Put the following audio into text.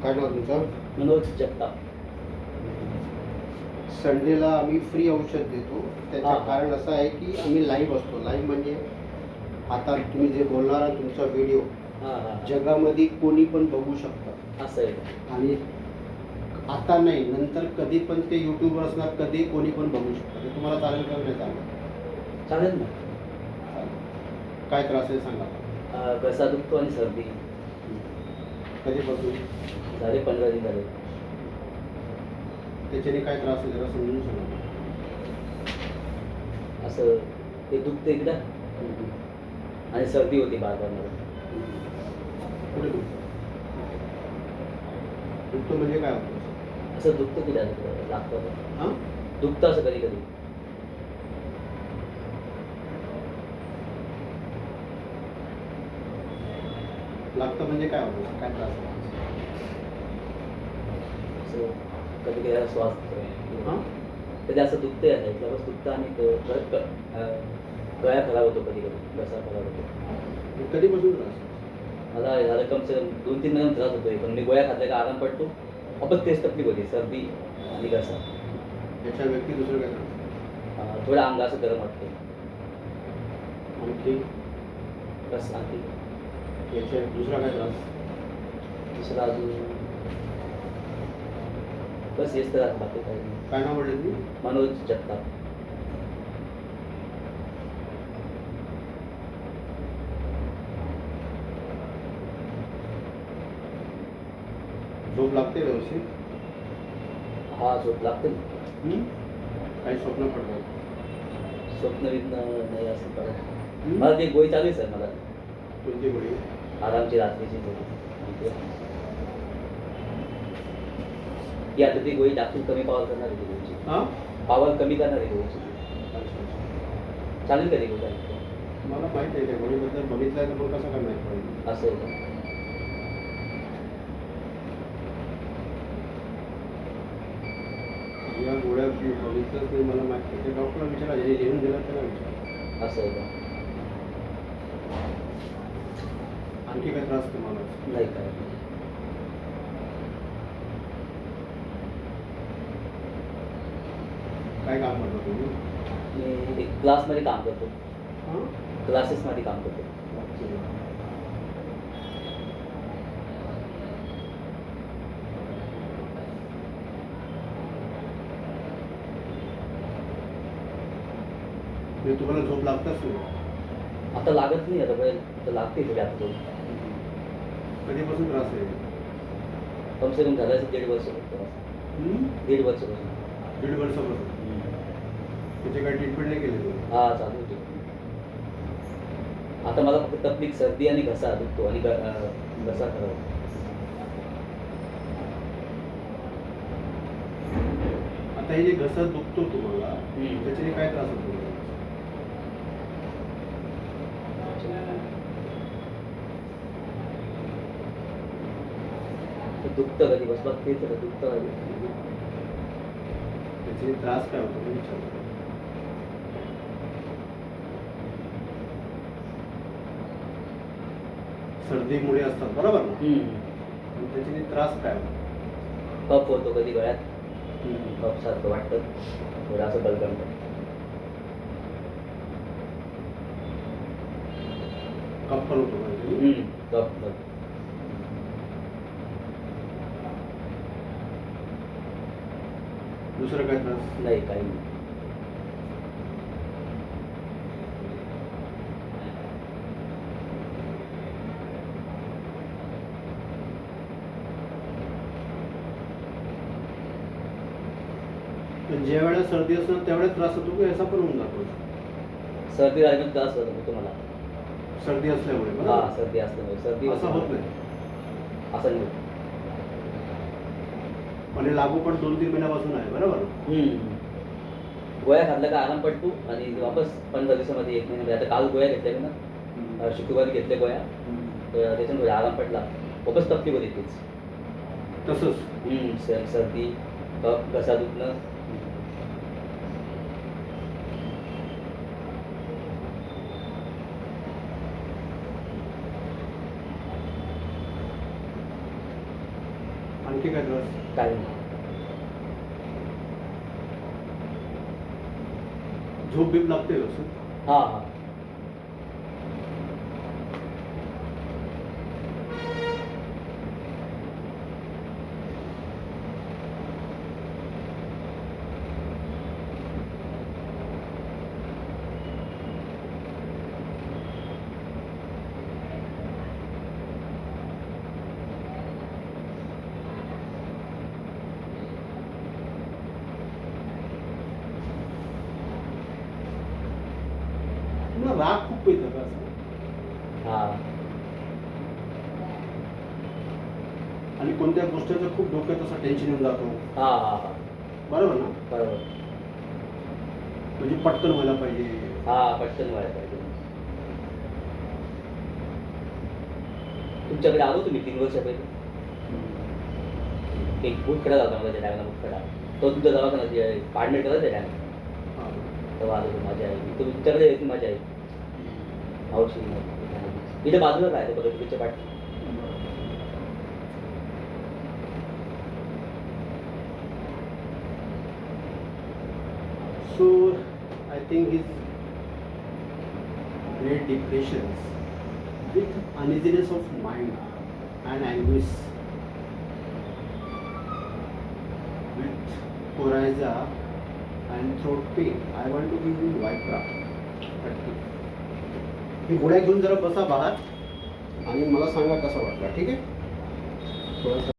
काय नाव तुमचं? मनोज जगताप. संडेला आम्ही फ्री औषध देतो. त्याचं हां. कारण असं आहे की आम्ही लाईव्ह असतो. लाईव्ह म्हणजे आता तुम्ही जे बोलणारा तुमचा व्हिडिओ हां हां जगामध्ये कोणी पण बघू शकतं. असं आहे का? आणि आता नाही, नंतर कधी पण ते यूट्यूबवर असणार, कधी कोणी पण बघू शकतं. ते तुम्हाला चालेल का नाही चालेल? चालेल ना. काय त्रास आहे सांगा. घसा दुखतो आणि सर्दी कधीपासून? झाले 15 दिन झाले. त्याच्याने काय त्रास आहे जरा समजून सांगा. असं ते दुखतं इकडं आणि सर्दी होती बार मला. कुठे दुखतं म्हणजे काय होतं? असं दुखतं की लागतं. हां, दुखतं असं कधी कधी. लागतं म्हणजे काय होतं? काय त्रास आहे? असं कधी कधी असं श्वास हां, कधी असं दुखतं आहे इथल्यावर दुखतं आणि गळा खराब होतो कधी कधी, घसा खराब होतो. कधीपासून त्रास आहे? मला झालं कम से कम 2-3 महिने त्रास होतोय, पण मी गोळ्या खाल्ल्या का आराम पडतो. आपण तेच तकलीफ होती, सर्दी आणि घसा. त्याच्या व्यक्ती दुसरं काय त्रास आहे? थोडं अंग असं गरम वाटते. आणखी बस आणखी याच्या दुसरा काय त्रास? दुसरं अजून बस हेच तर बाकी काही नाही. काय नाव म्हटलं तुम्ही? मनोज जगताप. झोप लागते व्यवस्थित? हा झोप लागते ना. काही स्वप्न पडतात? स्वप्न बिप्न नाही असं कळत. मला ते गोळी चालू आहे सर मला. कोणती गोळी? आरामची रात्रीची गोळी. ती आता ती गोळी टाकून कमी पावर करणार आहे ती गोळीची. हां, पावर कमी करणार आहे गोळीची. चालेल का ती गोळी? मला माहिती आहे त्या गोळीबद्दल बघितलं आहे तर मग कसं काय माहीत पडेल? असं आहे का? या गोळ्या बघितलंच नाही मला माहिती. ते डॉक्टरला विचारा, ज्यांनी लिहून दिलं त्याला विचारा. असं आहे का? आणखी काय त्रास तुम्हाला? नाही काय. काय काम करता तुम्ही? मी एक क्लासमध्ये काम करतो. हां, क्लासेसमध्ये काम करतो. म्हणजे तुम्हाला झोप लागताच नाही? आता लागत नाही, आता वेळ तर लागते थोडी आता झोप. कधीपासून त्रास आहे? कम से कम झालं असेल 1.5 वर्ष फक्त. 1.5 वर्षापासून. 1.5 वर्षापासून. त्याची काही ट्रीटमेंट नाही केली तुम्ही? हा चालू होते. आता मला फक्त तकलीफ सर्दी आणि घसा दुखतो आणि घसा खराब होतो. आता हे जे घसा दुखतो तुम्हाला, त्याच्याने काय त्रास होतो? ते दुखतं कधी बस बघ तेच दुखतं कधी. त्याचे त्रास काय होतो? मी विचारतो. सर्दीमुळे असतात बरोबर ना? पण त्याच्याने त्रास काय होतो? कफ होतो कधी गळ्यात. कफ सारखं वाटतं, थोडं असं बलगमतं. कफ पण होतो म्हणजे? कफ दुसरं काय त्रास? नाही काही नाही. पण ज्या वेळेला सर्दी असतो त्यावेळेस त्रास होतो की असा पण होऊन जातो? सर्दी राहिली त्रास होतो मला. सर्दी असल्यामुळे हा बरोबर? सर्दी असल्यामुळे. सर्दी असं होत नाही. असं नाही. पण हे लागू पण 2-3 महिन्यापासून आहे बरोबर? गोळ्या खाल्ल्या का आराम पडतो आणि वापस 15 दिवसामध्ये 1 महिन्यामध्ये. आता काल गोळ्या घेतल्या मी ना, शुक्रवारी घेतल्या गोळ्या, तर त्याच्यामुळे आराम पडला. वापस तकलीफ होती तीच. तसंच सर्दी, कफ, घसा दुखणं. आणखी काय त्रास? काय नाही. झोप बीप लागते व्यवस्थित? हां हां. तुम्हाला राग खूप येतं का असं? हां. आणि कोणत्या गोष्टीचं खूप डोक्यात असं टेन्शन येऊन जातो, हां हां हां. बरोबर ना? बरोबर. म्हणजे पटकन व्हायला पाहिजे. हां, पटकन व्हायला पाहिजे. तुमच्याकडे आलो होतो मी 3 वर्ष पहिले. एक मुतखडा झाला मला त्या टायमाला मुतखडा. तो तुमचा दवाखाना पाडणे केला त्या टायमाला. हां. तेव्हा आलो होतो माझ्या आई. तो तुमच्याकडे यायची माझी आई. मावशी इथे बाजूला राहायचं बघा तिच्या पाठी. So I think his great depressions with uneasiness of mind and anguish with coryza and throat pain. I want to give you Vipra. ही गोळ्या घेऊन जरा बसा बाहेर आणि मला सांगा कसं वाटलं, ठीक आहे? थोडंसं